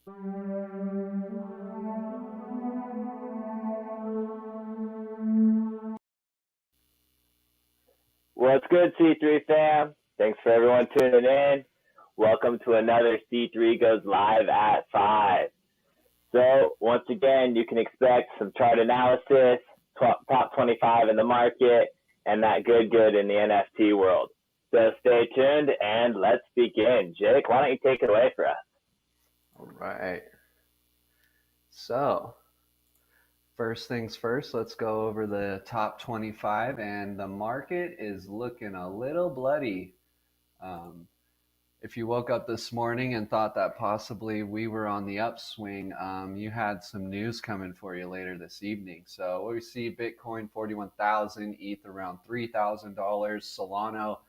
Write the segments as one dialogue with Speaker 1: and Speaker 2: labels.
Speaker 1: What's good, C3 fam? Thanks for everyone tuning in. Welcome to another C3 Goes Live at 5. So, once again, you can expect some chart analysis, top 25 in the market, and that good in the NFT world. So stay tuned and let's begin. Jake, why don't you take it away for us?
Speaker 2: All right. So, first things first, let's go over the top 25, and the market is looking a little bloody. If you woke up this morning and thought that possibly we were on the upswing, you had some news coming for you later this evening. So we see Bitcoin 41,000, ETH around $3,000, Solano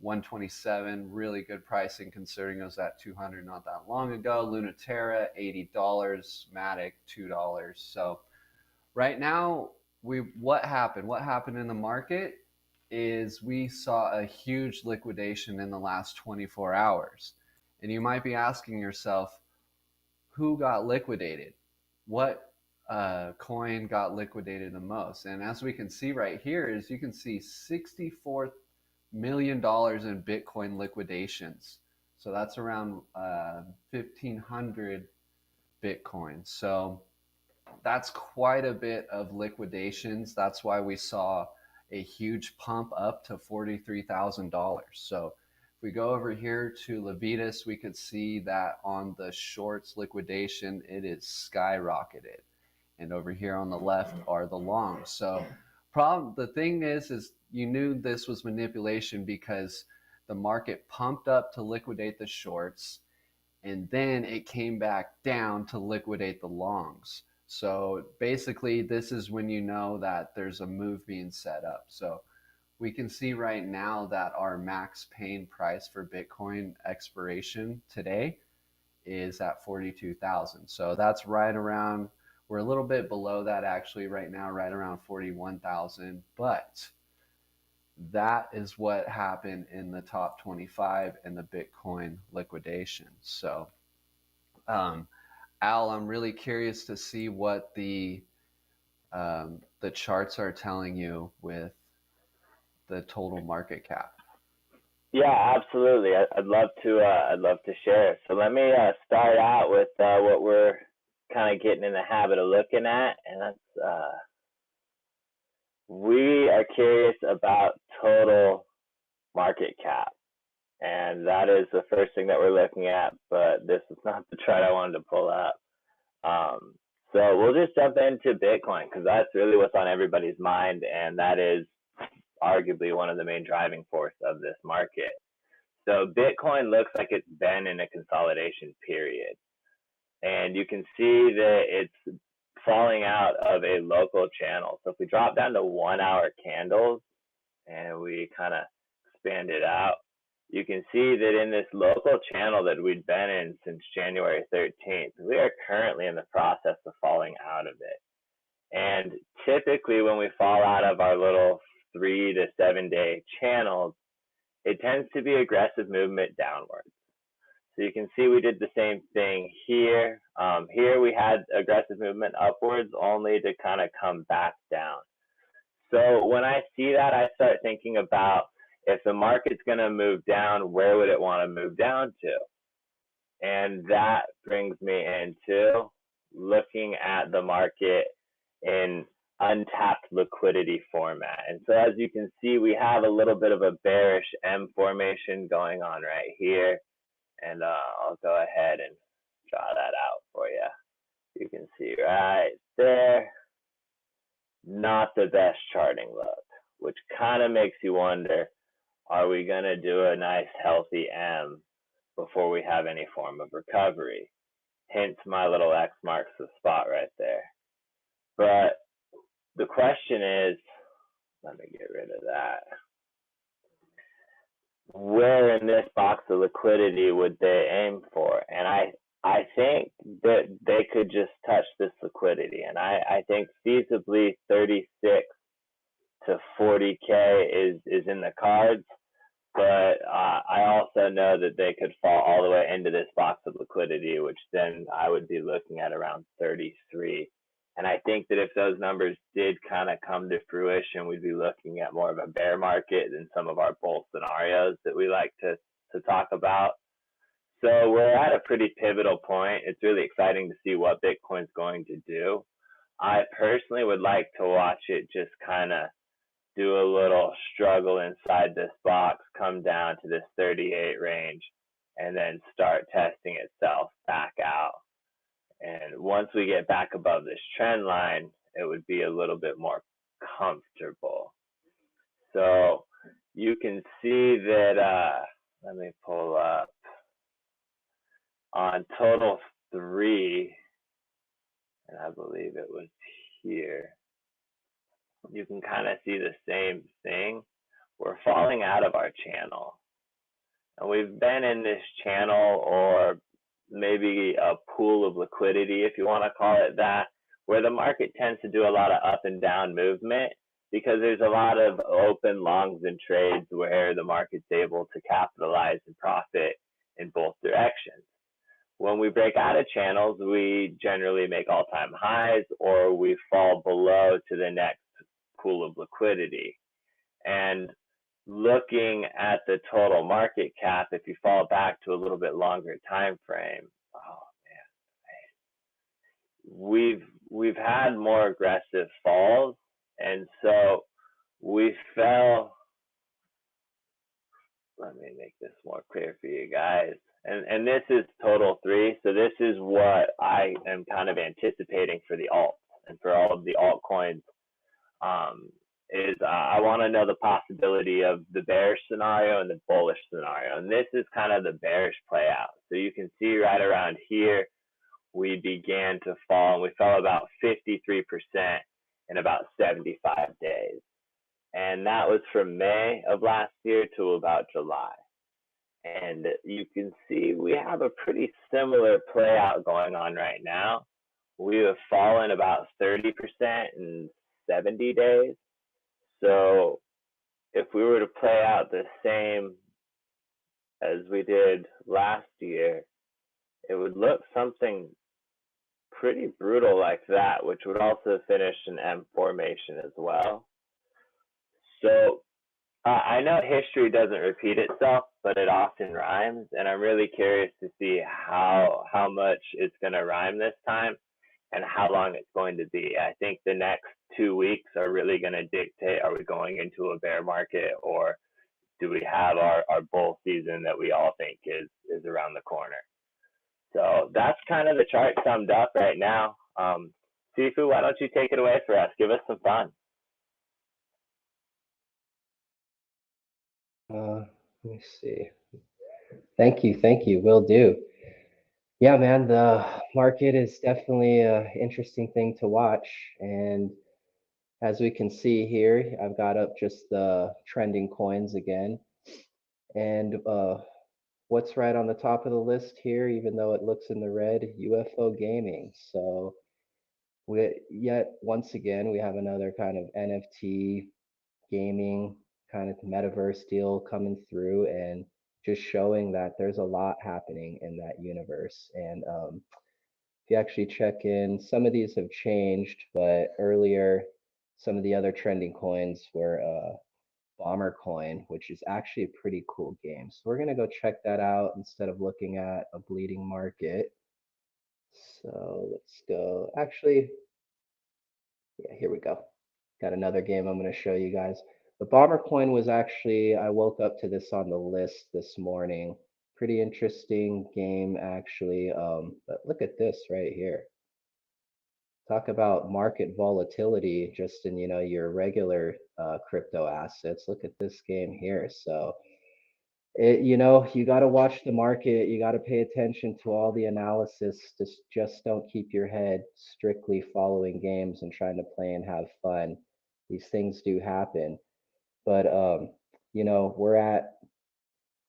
Speaker 2: 127, really good pricing considering it was at 200 not that long ago. Lunaterra $80, Matic $2. So right now, what happened in the market is we saw a huge liquidation in the last 24 hours. And you might be asking yourself, who got liquidated? What coin got liquidated the most? And as we can see right here is you can see $64 million in Bitcoin liquidations. So that's around 1,500 Bitcoin. So that's quite a bit of liquidations. That's why we saw a huge pump up to $43,000. So if we go over here to Liquidations, we could see that on the shorts liquidation, it is skyrocketed. And over here on the left are the longs. So the thing is you knew this was manipulation because the market pumped up to liquidate the shorts, and then it came back down to liquidate the longs. So basically, this is when you know that there's a move being set up. So we can see right now that our max pain price for Bitcoin expiration today is at 42,000. So that's right around, we're a little bit below that actually right now, right around 41,000. But that is what happened in the top 25 and the Bitcoin liquidation. So, Al, I'm really curious to see what the charts are telling you with the total market cap.
Speaker 1: Yeah, absolutely. I'd love to share. So let me start out with what we're kind of getting in the habit of looking at, and that's we are curious about total market cap. And that is the first thing that we're looking at, but this is not the chart I wanted to pull up. So we'll just jump into Bitcoin because that's really what's on everybody's mind, and that is arguably one of the main driving force of this market. So Bitcoin looks like it's been in a consolidation period, and you can see that it's falling out of a local channel. So if we drop down to 1 hour candles and we kind of expand it out, you can see that in this local channel that we'd been in since January 13th, we are currently in the process of falling out of it. And typically when we fall out of our little 3 to 7 day channels, it tends to be aggressive movement downwards. So you can see we did the same thing here. Here we had aggressive movement upwards only to kind of come back down. So when I see that, I start thinking about, if the market's going to move down, where would it want to move down to? And that brings me into looking at the market in untapped liquidity format. And so as you can see, we have a little bit of a bearish M formation going on right here. And I'll go ahead and draw that out for you. You can see right there, not the best charting look, which kind of makes you wonder, are we going to do a nice healthy M before we have any form of recovery? Hence my little X marks the spot right there. But the question is, let me get rid of that. Where in this box of liquidity would they aim for? And I think that they could just touch this liquidity. And I think feasibly 36 to 40K is in the cards. But I also know that they could fall all the way into this box of liquidity liquidity, which then I would be looking at around 33. And I think that if those numbers did kind of come to fruition, we'd be looking at more of a bear market than some of our bull scenarios that we like to talk about. So we're at a pretty pivotal point. It's really exciting to see what Bitcoin's going to do. I personally would like to watch it just kind of do a little struggle inside this box, come down to this 38 range, and then start testing itself back out. And once we get back above this trend line, it would be a little bit more comfortable. So you can see that, let me pull up, on total 3, and I believe it was here, you can kind of see the same thing. We're falling out of our channel. And we've been in this channel, or maybe a pool of liquidity, if you want to call it that, where the market tends to do a lot of up and down movement because there's a lot of open longs and trades where the market's able to capitalize and profit in both directions. When we break out of channels, we generally make all-time highs, or we fall below to the next pool of liquidity. And looking at the total market cap, if you fall back to a little bit longer time frame, oh man, we've had more aggressive falls, and so we fell. Let me make this more clear for you guys. And this is total 3, so this is what I am kind of anticipating for the alts and for all of the altcoins. I want to know the possibility of the bearish scenario and the bullish scenario, and this is kind of the bearish play out. So you can see right around here, we began to fall, and we fell about 53% in about 75 days. And that was from May of last year to about July. And you can see we have a pretty similar play out going on right now. We have fallen about 30% in 70 days. So if we were to play out the same as we did last year, it would look something pretty brutal like that, which would also finish an M formation as well. So I know history doesn't repeat itself, but it often rhymes, and I'm really curious to see how much it's going to rhyme this time and how long it's going to be. I think the next 2 weeks are really going to dictate, are we going into a bear market, or do we have our bull season that we all think is around the corner? So that's kind of the chart summed up right now. SiFu, why don't you take it away for us? Give us some fun.
Speaker 3: Let me see. Thank you. Will do. Yeah, man, the market is definitely an interesting thing to watch. And as we can see here, I've got up just the trending coins again. And what's right on the top of the list here, even though it looks in the red, UFO Gaming. So once again, we have another kind of NFT gaming kind of metaverse deal coming through, and just showing that there's a lot happening in that universe. And if you actually check in, some of these have changed, but earlier, some of the other trending coins were Bomber Coin, which is actually a pretty cool game. So we're going to go check that out instead of looking at a bleeding market. So let's go. Actually, yeah, here we go. Got another game I'm going to show you guys. The Bomber Coin was actually, I woke up to this on the list this morning. Pretty interesting game, actually. But look at this right here. Talk about market volatility just in, your regular crypto assets. Look at this game here. So, you got to watch the market. You got to pay attention to all the analysis. Just don't keep your head strictly following games and trying to play and have fun. These things do happen. But we're at,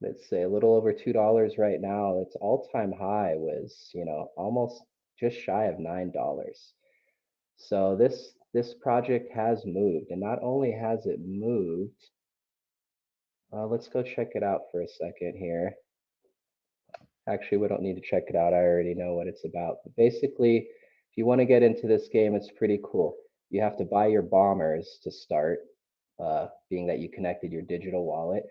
Speaker 3: let's say, a little over $2 right now. Its all-time high was, almost just shy of $9. So this project has moved, and not only has it moved, let's go check it out for a second here. Actually, we don't need to check it out. I already know what it's about. But basically, if you want to get into this game, it's pretty cool. You have to buy your bombers to start, being that you connected your digital wallet.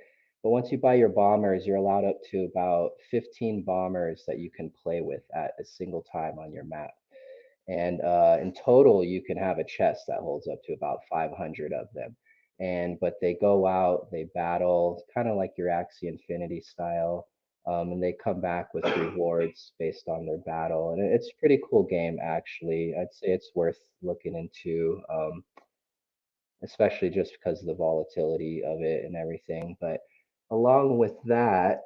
Speaker 3: But once you buy your bombers, you're allowed up to about 15 bombers that you can play with at a single time on your map. And in total, you can have a chest that holds up to about 500 of them. And but they go out, they battle, kind of like your Axie Infinity style, and they come back with rewards based on their battle. And it's a pretty cool game, actually. I'd say it's worth looking into, especially just because of the volatility of it and everything. But along with that,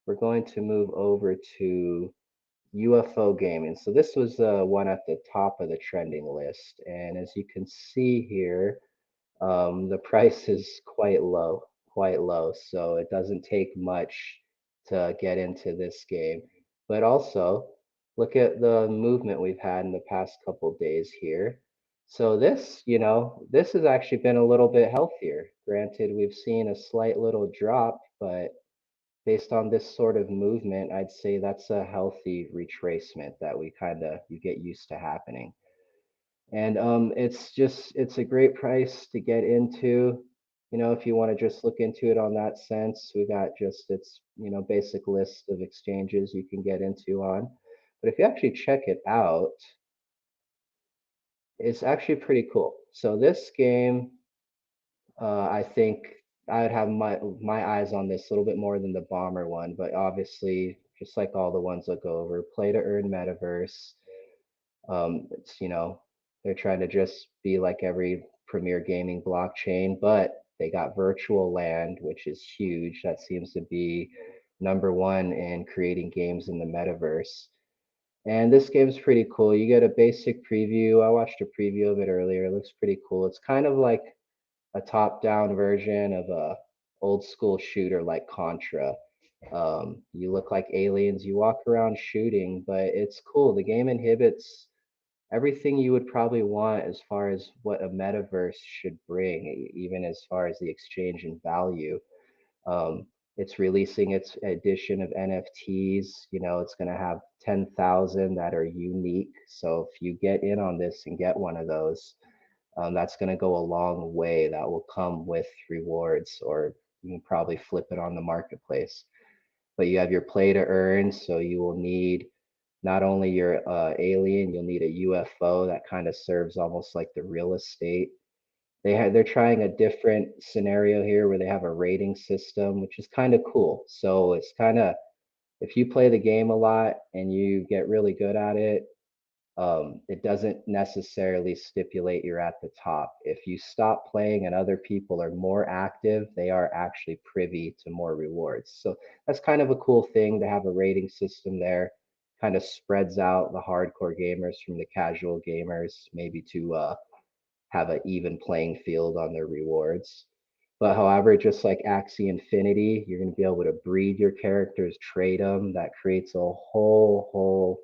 Speaker 3: we're going to move over to UFO Gaming. So this was one at the top of the trending list. And as you can see here, the price is quite low, quite low. So it doesn't take much to get into this game. But also, look at the movement we've had in the past couple days here. So this, this has actually been a little bit healthier. Granted, we've seen a slight little drop, but based on this sort of movement, I'd say that's a healthy retracement that you get used to happening. And it's a great price to get into. If you want to just look into it on that sense, we got just its, basic list of exchanges you can get into on. But if you actually check it out, it's actually pretty cool. So this game, I think I would have my eyes on this a little bit more than the bomber one, but obviously, just like all the ones I'll go over, play to earn metaverse. It's they're trying to just be like every premier gaming blockchain, but they got virtual land, which is huge. That seems to be number one in creating games in the metaverse. And this game's pretty cool. You get a basic preview. I watched a preview of it earlier. It looks pretty cool. It's kind of like a top-down version of a old school shooter like Contra. You look like aliens, you walk around shooting, but it's cool. The game inhibits everything you would probably want as far as what a metaverse should bring, even as far as the exchange in value. Um, it's releasing its edition of NFTs. It's going to have 10,000 that are unique. So if you get in on this and get one of those, that's going to go a long way. That will come with rewards, or you can probably flip it on the marketplace. But you have your play to earn, so you will need not only your alien, you'll need a UFO that kind of serves almost like the real estate. They're trying a different scenario here where they have a rating system, which is kind of cool. So it's kind of, if you play the game a lot and you get really good at it, it doesn't necessarily stipulate you're at the top. If you stop playing and other people are more active, they are actually privy to more rewards. So that's kind of a cool thing to have a rating system there. Kind of spreads out the hardcore gamers from the casual gamers, maybe to have an even playing field on their rewards. But however, just like Axie Infinity, you're going to be able to breed your characters, trade them. That creates a whole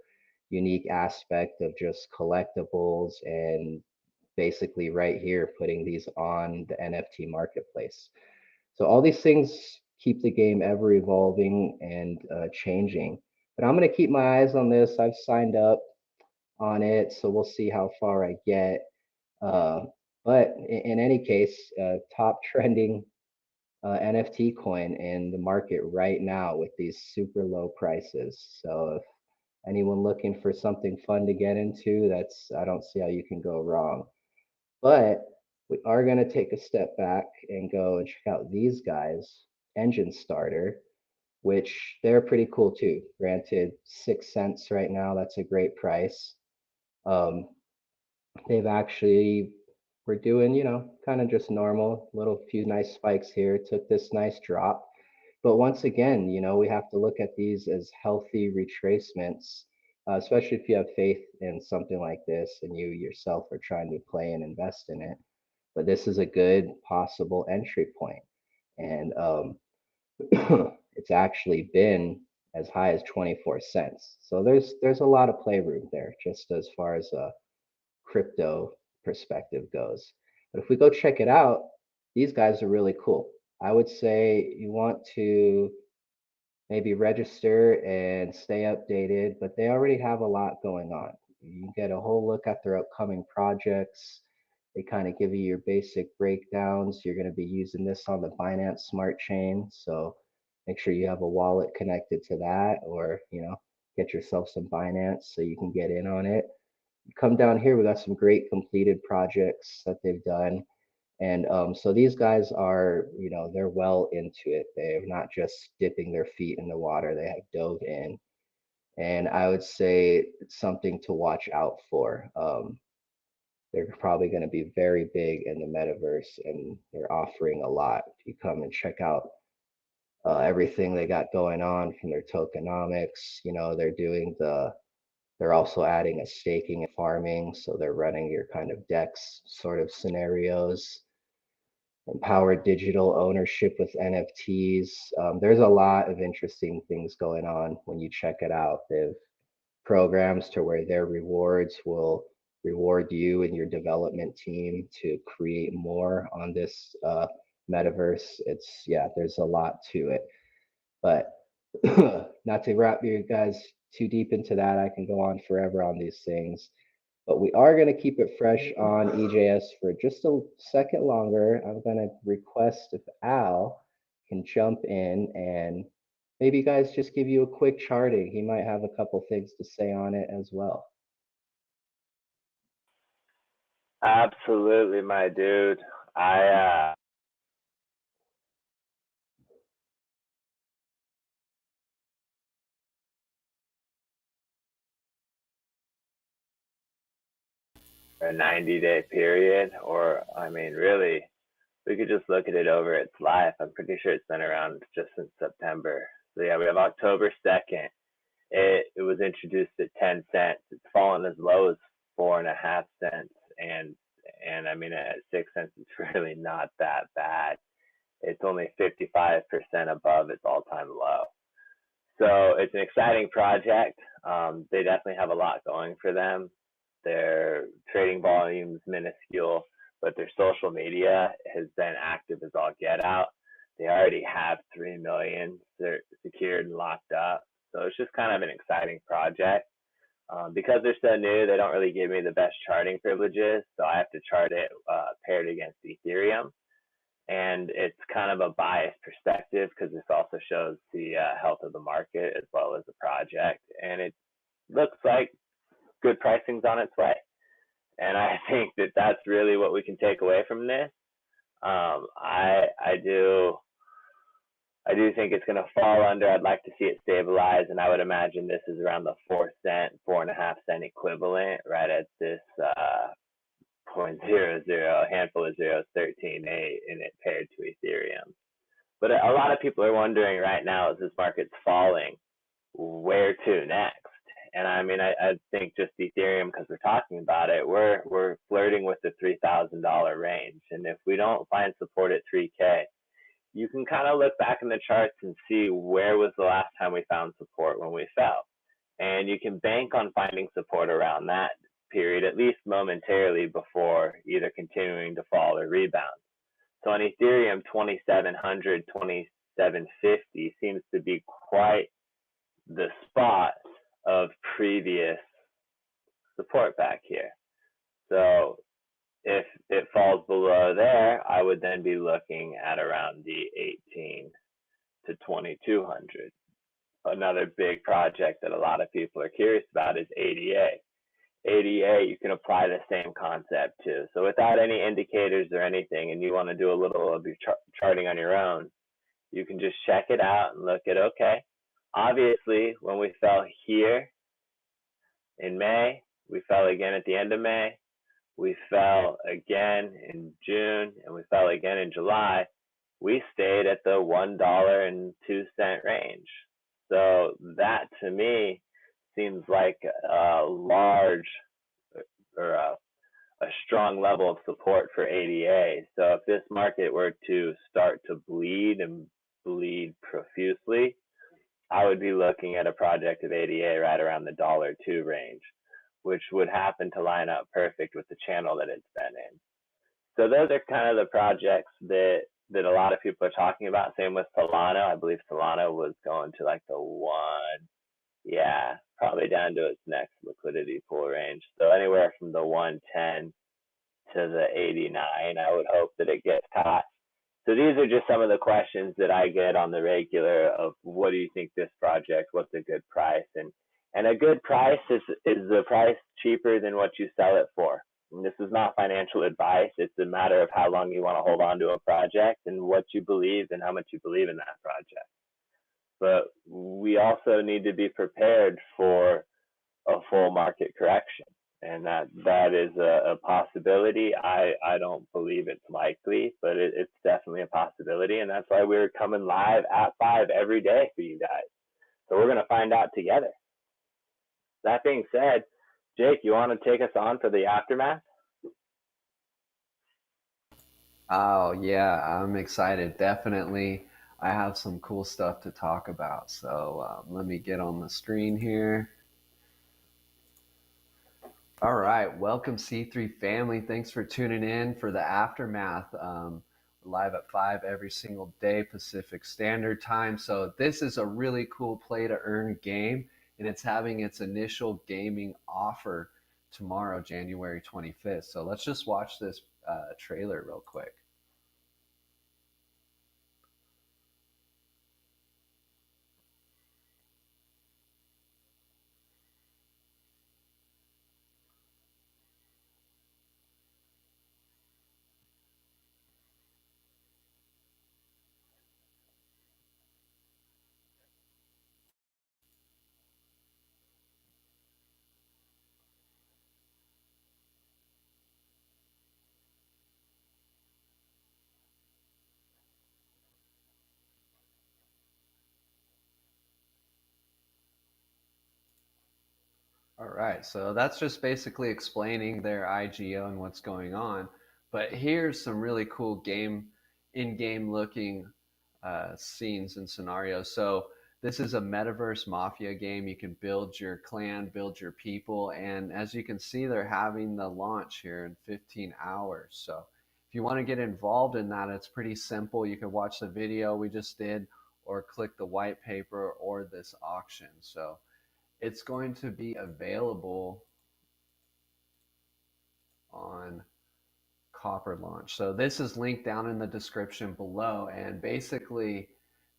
Speaker 3: unique aspect of just collectibles and basically right here putting these on the NFT marketplace. So all these things keep the game ever evolving and changing. But I'm going to keep my eyes on this. I've signed up on it, so we'll see how far I get. Uh, but in any case, top trending NFT coin in the market right now with these super low prices. So if anyone looking for something fun to get into, I don't see how you can go wrong. But we are going to take a step back and go and check out these guys, Enjinstarter, which they're pretty cool too. Granted, 6 cents right now, that's a great price. Um, they've actually we're doing, kind of just normal, little few nice spikes here, took this nice drop. But once again, we have to look at these as healthy retracements, especially if you have faith in something like this and you yourself are trying to play and invest in it. But this is a good possible entry point. And it's actually been as high as 24 cents. So there's a lot of play room there, just as far as crypto perspective goes. But if we go check it out, these guys are really cool. I would say you want to maybe register and stay updated, but they already have a lot going on. You get a whole look at their upcoming projects. They kind of give you your basic breakdowns. You're going to be using this on the Binance Smart Chain, so make sure you have a wallet connected to that, or get yourself some Binance so you can get in on it. You come down here, we got some great completed projects that they've done. And so these guys are, they're well into it. They're not just dipping their feet in the water, they have dove in. And I would say it's something to watch out for. They're probably going to be very big in the metaverse, and they're offering a lot. If you come and check out everything they got going on from their tokenomics, they're also adding a staking and farming. So they're running your kind of DEX sort of scenarios. Empowered digital ownership with NFTs. There's a lot of interesting things going on when you check it out. They have programs to where their rewards will reward you and your development team to create more on this metaverse. There's a lot to it. But not to wrap you guys too deep into that, I can go on forever on these things. But we are going to keep it fresh on EJS for just a second longer. I'm going to request if Al can jump in and maybe you guys just give you a quick charting. He might have a couple things to say on it as well.
Speaker 1: Absolutely, my dude. I 90-day period, or I mean, really, we could just look at it over its life. I'm pretty sure it's been around just since September. So yeah, we have October 2nd. It was introduced at 10 cents. It's fallen as low as 4.5 cents, and I mean at 6 cents, it's really not that bad. It's only 55% above its all-time low. So it's an exciting project. They definitely have a lot going for them. Their trading volume's minuscule, but their social media has been active as all get out. They already have 3 million they're secured and locked up. So it's just kind of an exciting project. Because they're so new, they don't really give me the best charting privileges, so I have to chart it paired against Ethereum. And it's kind of a biased perspective because this also shows the health of the market as well as the project. And it looks like good pricing's on its way. And I think that that's really what we can take away from this. I do think it's going to fall under. I'd like to see it stabilize, and I would imagine this is around the 4.5 cent equivalent, right at this 0.00, a handful of zeros, 13.8, and it paired to Ethereum. But a lot of people are wondering right now, as this market's falling, where to next? And I mean, I think just Ethereum, because we're talking about it, we're flirting with the $3,000 range. And if we don't find support at 3K, you can kind of look back in the charts and see where was the last time we found support when we fell. And you can bank on finding support around that period, at least momentarily, before either continuing to fall or rebound. So on Ethereum, 2,700, 2,750 seems to be quite the spot of previous support back here. So if it falls below there, I would then be looking at around the 18 to 2,200. Another big project that a lot of people are curious about is ADA. ADA, you can apply the same concept to. So without any indicators or anything, and you want to do a little of your charting on your own, you can just check it out and look at, okay, obviously when we fell here in May, we fell again at the end of May, we fell again in June, and we fell again in July. We stayed at the $1.02 range. So that to me seems like a large or a strong level of support for ADA. So if this market were to start to bleed and bleed profusely, I would be looking at a project of ADA right around the $1.02 range, which would happen to line up perfect with the channel that it's been in. So those are kind of the projects that that a lot of people are talking about. Same with Solano. I believe Solano was going to like the one, yeah, probably down to its next liquidity pool range. So anywhere from the 110 to the 89, I would hope that it gets caught. So these are just some of the questions that I get on the regular of what do you think this project, what's a good price? And a good price is the price cheaper than what you sell it for. And this is not financial advice. It's a matter of how long you want to hold on to a project and what you believe and how much you believe in that project. But we also need to be prepared for a full market correction, and that is a possibility. I don't believe it's likely, but it's definitely a possibility, and that's why we're coming live at 5 every day for you guys. So we're gonna find out together. That being said, Jake, you want to take us on for the aftermath?
Speaker 2: Oh, yeah, I'm excited. Definitely. I have some cool stuff to talk about. So let me get on the screen here. All right. Welcome, C3 family. Thanks for tuning in for the aftermath. We're live at 5 every single day, Pacific Standard Time. So this is a really cool play to earn game, and it's having its initial gaming offer tomorrow, January 25th. So let's just watch this trailer real quick. All right, so that's just basically explaining their I.G.O and what's going on. But here's some really cool in-game looking scenes and scenarios. So this is a metaverse mafia game. You can build your clan, build your people, and as you can see, they're having the launch here in 15 hours. So if you want to get involved in that, it's pretty simple. You can watch the video we just did, or click the white paper or this auction. So it's going to be available on Copper Launch. So this is linked down in the description below, and basically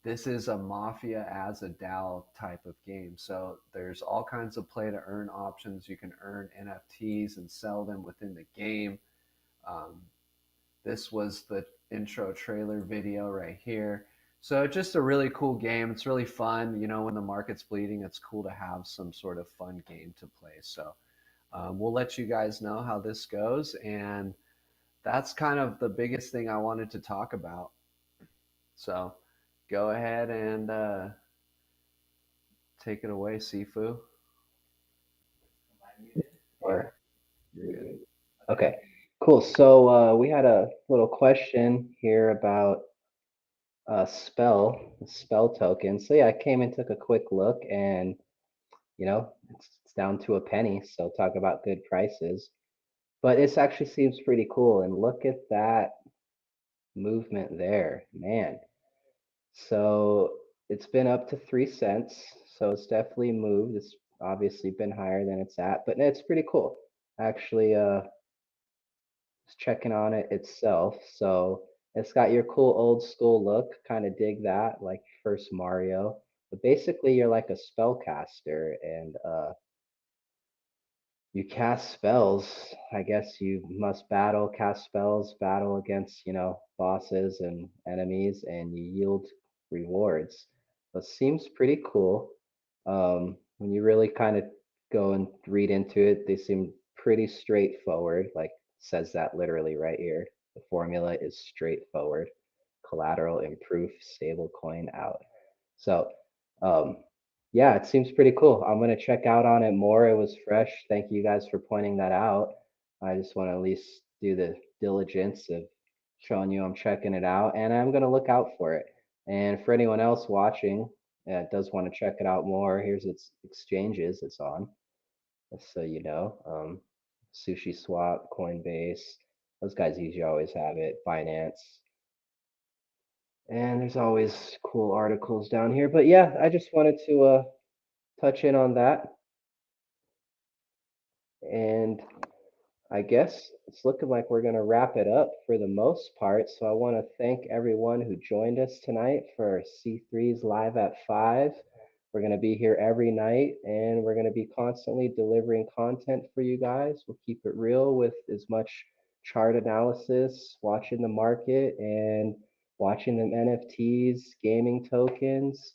Speaker 2: this is a Mafia as a DAO type of game. So there's all kinds of play to earn options. You can earn NFTs and sell them within the game. This was the intro trailer video right here. So just a really cool game. It's really fun. You know, when the market's bleeding, it's cool to have some sort of fun game to play. So we'll let you guys know how this goes. And that's kind of the biggest thing I wanted to talk about. So go ahead and take it away, SiFu.
Speaker 3: Or okay, cool. So we had a little question here about spell token. So yeah, I came and took a quick look, and you know it's down to a penny. So talk about good prices, but this actually seems pretty cool. And look at that movement there, man. So it's been up to 3 cents. So it's definitely moved. It's obviously been higher than it's at, but it's pretty cool. Actually, just checking on it itself. So it's got your cool old school look. Kind of dig that, like first Mario. But basically, you're like a spellcaster, and you cast spells. I guess you must battle, cast spells, battle against, bosses and enemies, and you yield rewards. So it seems pretty cool. When you really kind of go and read into it, they seem pretty straightforward. Like says that literally right here. The formula is straightforward. Collateral improve, stable coin out. So um, yeah, it seems pretty cool. I'm gonna check out on it more. It was fresh. Thank you guys for pointing that out. I just want to at least do the diligence of showing you I'm checking it out, and I'm gonna look out for it. And for anyone else watching that does want to check it out more, here's its exchanges it's on, just so you know. Sushi Swap, Coinbase, those guys usually always have it. Binance, And there's always cool articles down here. But yeah, I just wanted to touch in on that. And I guess it's looking like we're going to wrap it up for the most part. So I want to thank everyone who joined us tonight for C3's Live at 5. We're going to be here every night and we're going to be constantly delivering content for you guys. We'll keep it real with as much chart analysis, watching the market, and watching them NFTs, gaming tokens,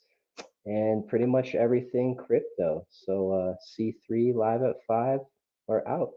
Speaker 3: and pretty much everything crypto. So C3 Live at 5, we're out.